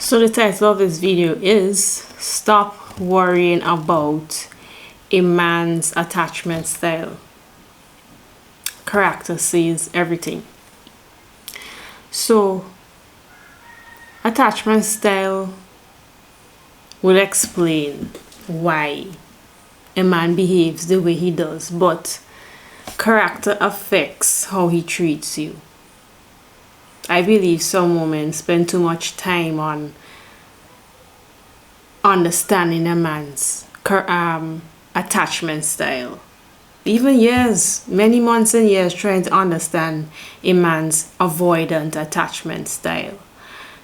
So the title of this video is Stop Worrying About a Man's Attachment Style. Character says everything. So attachment style will explain why a man behaves the way he does, but character affects how he treats you. I believe some women spend too much time on understanding a man's attachment style. Even years, many months and years trying to understand a man's avoidant attachment style.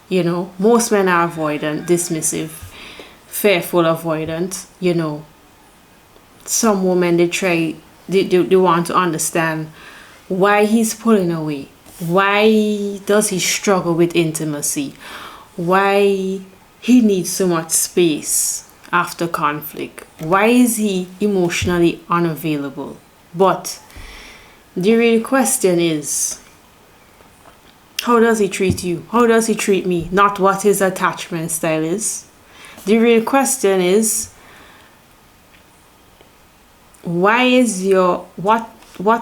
You know, most men are avoidant, dismissive, fearful avoidant, you know. Some women, they want to understand why he's pulling away. Why does he struggle with intimacy? Why he needs so much space after conflict? Why is he emotionally unavailable? But the real question is, how does he treat you? How does he treat me? Not what his attachment style is. The real question is, what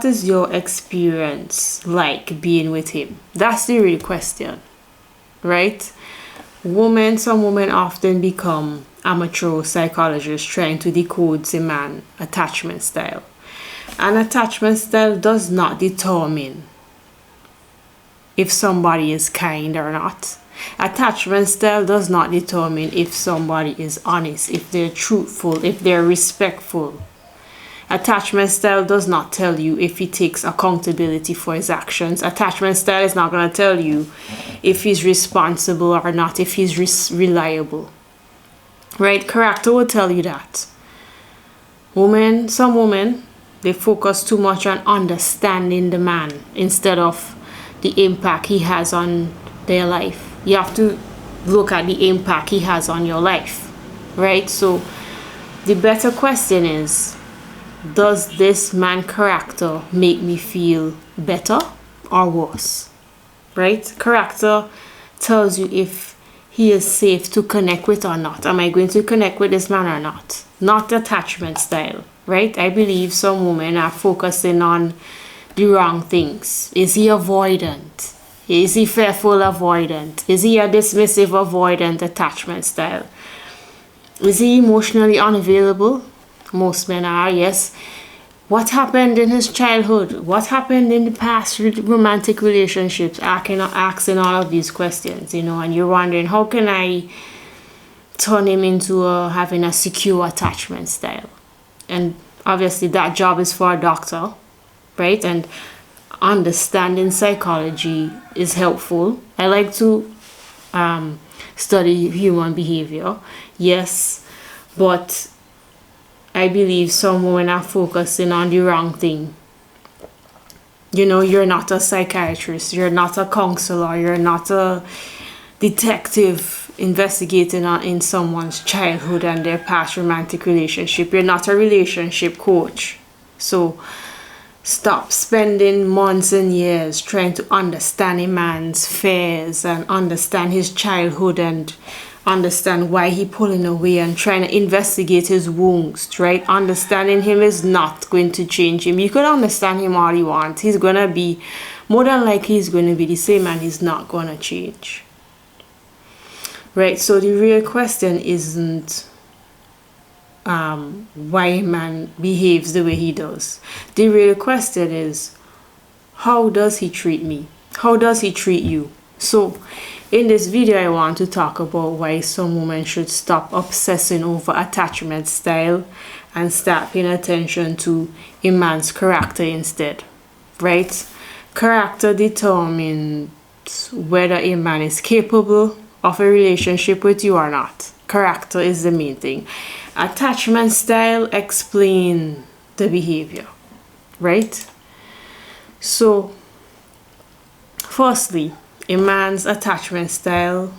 is your experience like being with him? That's the real question, right? Some women often become amateur psychologists trying to decode a man's attachment style. An attachment style does not determine if somebody is kind or not. Attachment style does not determine if somebody is honest, if they're truthful, if they're respectful. Attachment style does not tell you if he takes accountability for his actions. Attachment style is not going to tell you if he's responsible or not, if he's reliable. Right? Character will tell you that. Some women, they focus too much on understanding the man instead of the impact he has on their life. You have to look at the impact he has on your life. Right? So the better question is, does this man character make me feel better or worse? Right? Character tells you if he is safe to connect with or not. Am I going to connect with this man or not? Not attachment style. Right? I believe some women are focusing on the wrong things. Is he avoidant? Is he fearful avoidant? Is he a dismissive avoidant attachment style? Is he emotionally unavailable? Most men are, yes. What happened in his childhood? What happened in the past romantic relationships? Asking all of these questions, and you're wondering, how can I turn him into having a secure attachment style? And obviously that job is for a doctor, right? And understanding psychology is helpful. I like to study human behavior, yes, but I believe some women are focusing on the wrong thing. You're not a psychiatrist, you're not a counselor, you're not a detective investigating in someone's childhood and their past romantic relationship. You're not a relationship coach. So stop spending months and years trying to understand a man's fears and understand his childhood and understand why he's pulling away and trying to investigate his wounds, right? Understanding him is not going to change him. You could understand him all you want. He's going to be, more than likely, he's going to be the same and he's not going to change. Right? So the real question isn't why a man behaves the way he does. The real question is, how does he treat me? How does he treat you? So in this video, I want to talk about why some women should stop obsessing over attachment style and start paying attention to a man's character instead, right? Character determines whether a man is capable of a relationship with you or not. Character is the main thing. Attachment style explains the behavior, right? So, firstly, a man's attachment style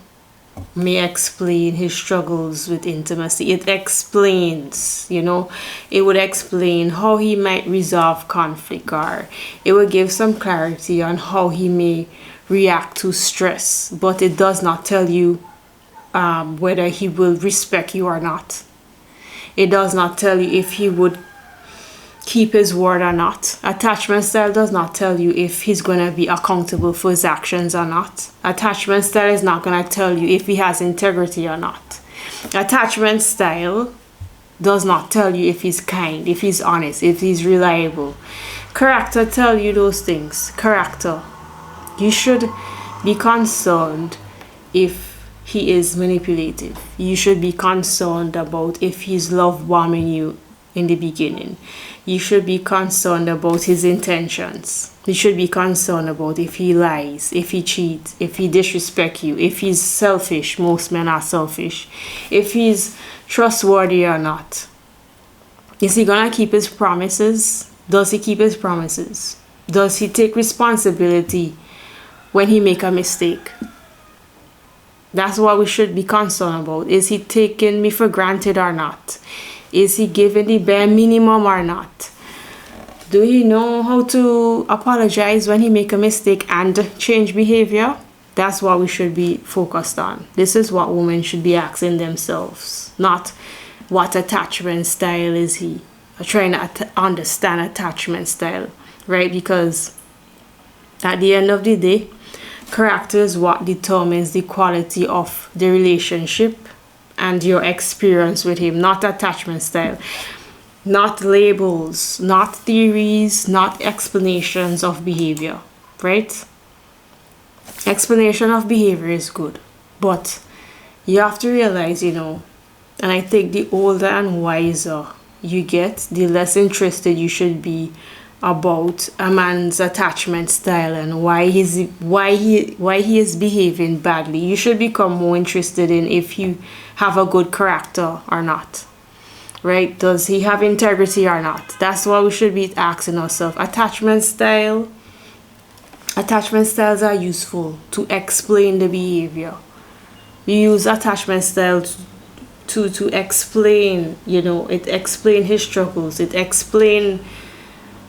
may explain his struggles with intimacy. It explains, it would explain how he might resolve conflict, or it would give some clarity on how he may react to stress, but it does not tell you whether he will respect you or not. It does not tell you if he would keep his word or not. Attachment style does not tell you if he's going to be accountable for his actions or not. Attachment style is not going to tell you if he has integrity or not. Attachment style does not tell you if he's kind, if he's honest, if he's reliable. Character tell you those things. Character. You should be concerned if he is manipulative. You should be concerned about if he's love bombing you in the beginning. You should be concerned about his intentions. You should be concerned about if he lies, if he cheats, if he disrespects you, if he's selfish. Most men are selfish. If he's trustworthy or not. Is he gonna keep his promises? Does he keep his promises? Does he take responsibility when he make a mistake? That's what we should be concerned about. Is he taking me for granted or not? Is he giving the bare minimum or not? Do he know how to apologize when he make a mistake and change behavior? That's what we should be focused on. This is what women should be asking themselves. Not what attachment style is he. I'm trying to understand attachment style, right? Because at the end of the day, character is what determines the quality of the relationship and your experience with him, not attachment style. Not labels, not theories, not explanations of behavior, right? Explanation of behavior is good, but you have to realize, and I think the older and wiser you get, the less interested you should be about a man's attachment style and why he is behaving badly. You should become more interested in if you have a good character or not, right? Does he have integrity or not? That's what we should be asking ourselves. Attachment styles are useful to explain the behavior. You use attachment styles to explain, it explain his struggles, it explain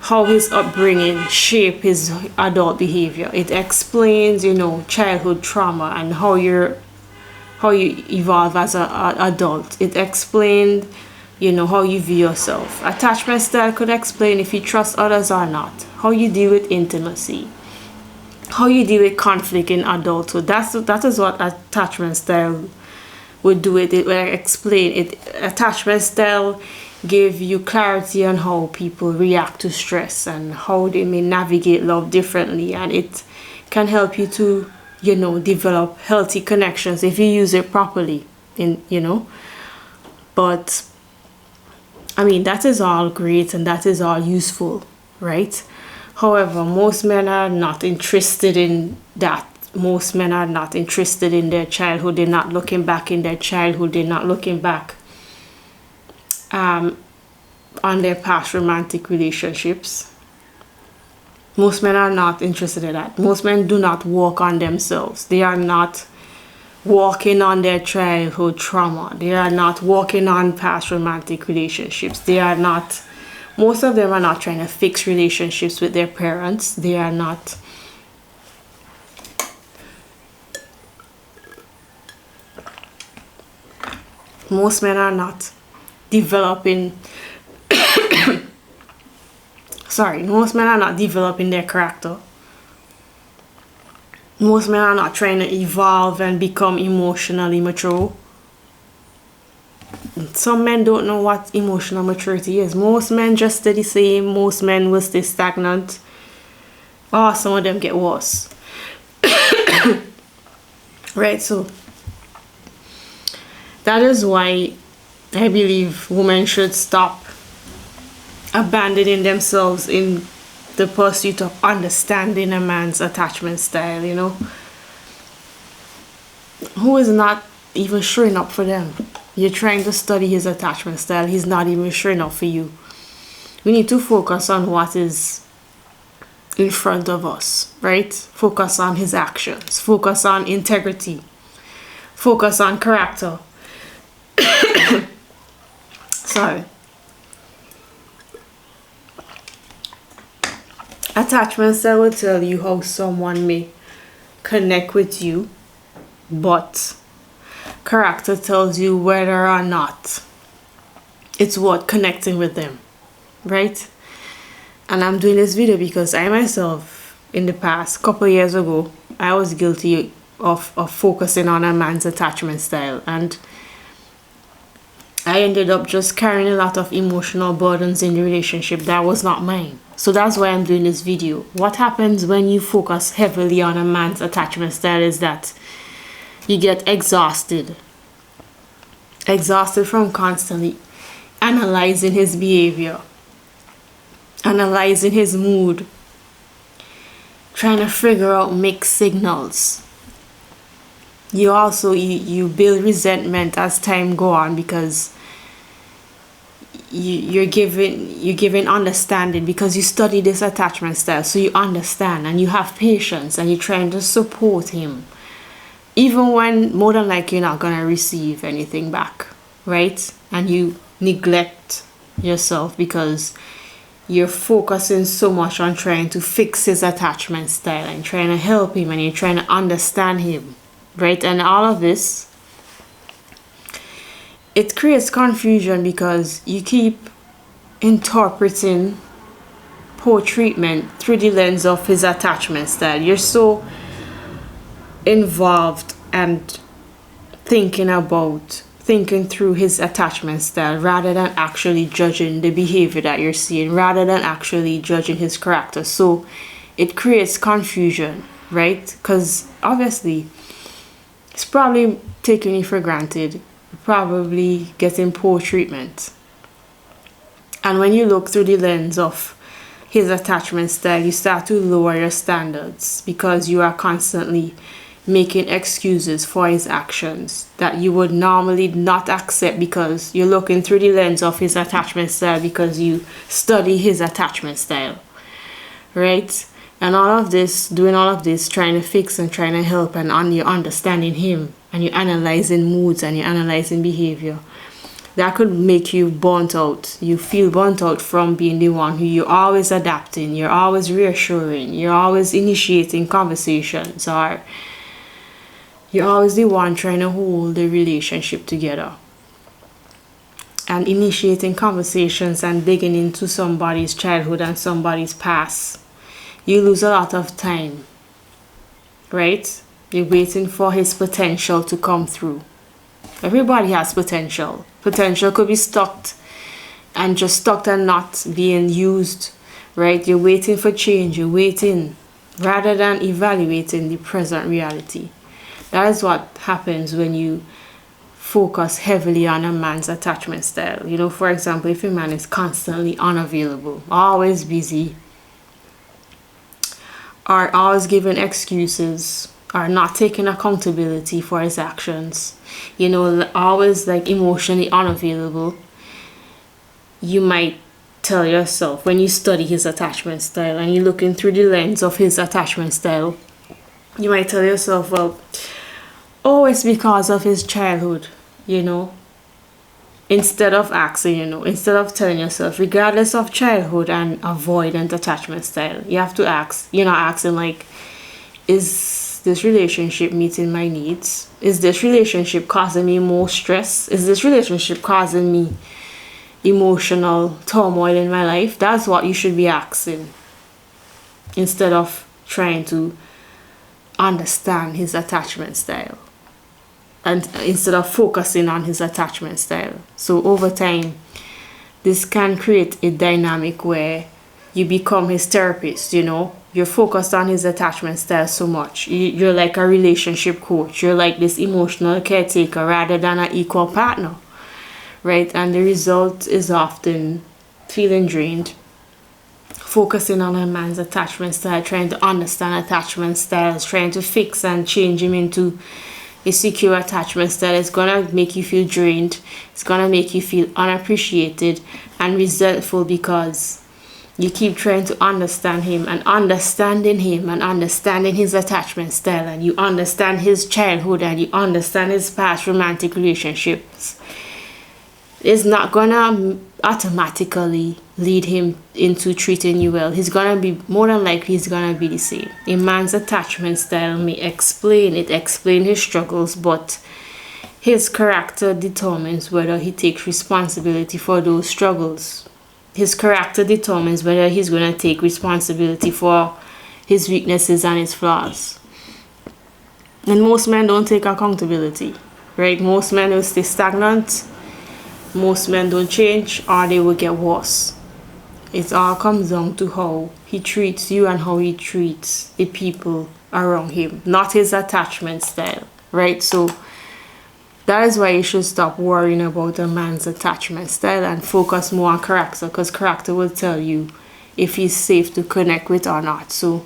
how his upbringing shape his adult behavior. It explains, childhood trauma and how you evolve as an adult. It explains, how you view yourself. Attachment style could explain if you trust others or not, how you deal with intimacy, how you deal with conflict in adulthood. That is what attachment style would do. It will explain it. Attachment style give you clarity on how people react to stress and how they may navigate love differently, and it can help you to develop healthy connections if you use it properly. But that is all great and that is all useful, right? However, most men are not interested in that. Most men are not interested in their childhood. They're not looking back in their childhood. They're not looking back on their past romantic relationships. Most men are not interested in that. Most men do not work on themselves. They are not working on their childhood trauma. They are not working on past romantic relationships. Most of them are not trying to fix relationships with their parents. They are not most men are not developing most men are not developing their character. Most men are not trying to evolve and become emotionally mature. Some men don't know what emotional maturity is. Most men just stay the same. Most men will stay stagnant. Some of them get worse. Right, so that is why I believe women should stop abandoning themselves in the pursuit of understanding a man's attachment style, who is not even showing up for them. You're trying to study his attachment style. He's not even showing up for you. We need to focus on what is in front of us, right? Focus on his actions. Focus on integrity. Focus on character. Sorry. Attachment style will tell you how someone may connect with you, but character tells you whether or not it's worth connecting with them, right? And I'm doing this video because I myself, in the past couple of years ago, I was guilty of focusing on a man's attachment style, and I ended up just carrying a lot of emotional burdens in the relationship that was not mine. So that's why I'm doing this video. What happens when you focus heavily on a man's attachment style is that you get exhausted from constantly analyzing his behavior, analyzing his mood, trying to figure out mixed signals. You also you build resentment as time go on, because you're giving understanding, because you study this attachment style, so you understand and you have patience and you're trying to support him, even when more than likely you're not gonna receive anything back, right? And you neglect yourself because you're focusing so much on trying to fix his attachment style and trying to help him, and you're trying to understand him, right? And all of this, it creates confusion because you keep interpreting poor treatment through the lens of his attachment style. You're so involved and thinking through his attachment style rather than actually judging the behavior that you're seeing, rather than actually judging his character. So it creates confusion, right? Because obviously it's probably taking you for granted, probably getting poor treatment. And when you look through the lens of his attachment style, you start to lower your standards because you are constantly making excuses for his actions that you would normally not accept, because you're looking through the lens of his attachment style because you study his attachment style, right? And doing all of this, trying to fix and trying to help, and you're understanding him, and you're analyzing moods and you're analyzing behavior, that could make you burnt out. You feel burnt out from being the one who you're always adapting, you're always reassuring, you're always initiating conversations, or you're always the one trying to hold the relationship together and initiating conversations and digging into somebody's childhood and somebody's past. You lose a lot of time, right? You're waiting for his potential to come through. Everybody has potential. Potential could be stuck and not being used, right? You're waiting for change. You're waiting rather than evaluating the present reality. That is what happens when you focus heavily on a man's attachment style. You know, for example, if a man is constantly unavailable, always busy, or always giving excuses, or not taking accountability for his actions, you know, always like emotionally unavailable, you might tell yourself, when you study his attachment style and you're looking through the lens of his attachment style, you might tell yourself, well, oh, it's because of his childhood, you know. Instead of telling yourself, regardless of childhood and avoidant attachment style, you have to ask, you're not asking like, is this relationship meeting my needs? Is this relationship causing me more stress? Is this relationship causing me emotional turmoil in my life? That's what you should be asking, instead of trying to understand his attachment style, and instead of focusing on his attachment style. So over time, this can create a dynamic where you become his therapist, you know. You're focused on his attachment style so much. You're like a relationship coach. You're like this emotional caretaker rather than an equal partner, right? And the result is often feeling drained, focusing on a man's attachment style, trying to understand attachment styles, trying to fix and change him into a secure attachment style. Is gonna make you feel drained. It's gonna make you feel unappreciated and resentful, because you keep trying to understand him and understanding his attachment style, and you understand his childhood and you understand his past romantic relationships. It's not gonna automatically lead him into treating you well. He's gonna be, more than likely, he's gonna be the same. A man's attachment style may explain his struggles, but His character determines whether he takes responsibility for those struggles. His character determines whether he's going to take responsibility for his weaknesses and his flaws. And most men don't take accountability, right? Most men will stay stagnant. Most men don't change, or they will get worse. It all comes down to how he treats you and how he treats the people around him, not his attachment style, right? So that is why you should stop worrying about a man's attachment style and focus more on character, because character will tell you if he's safe to connect with or not. So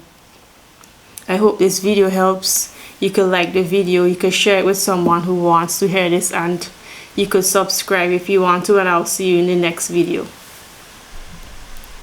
I hope this video helps. You could like the video, you could share it with someone who wants to hear this, and you could subscribe if you want to, and I'll see you in the next video.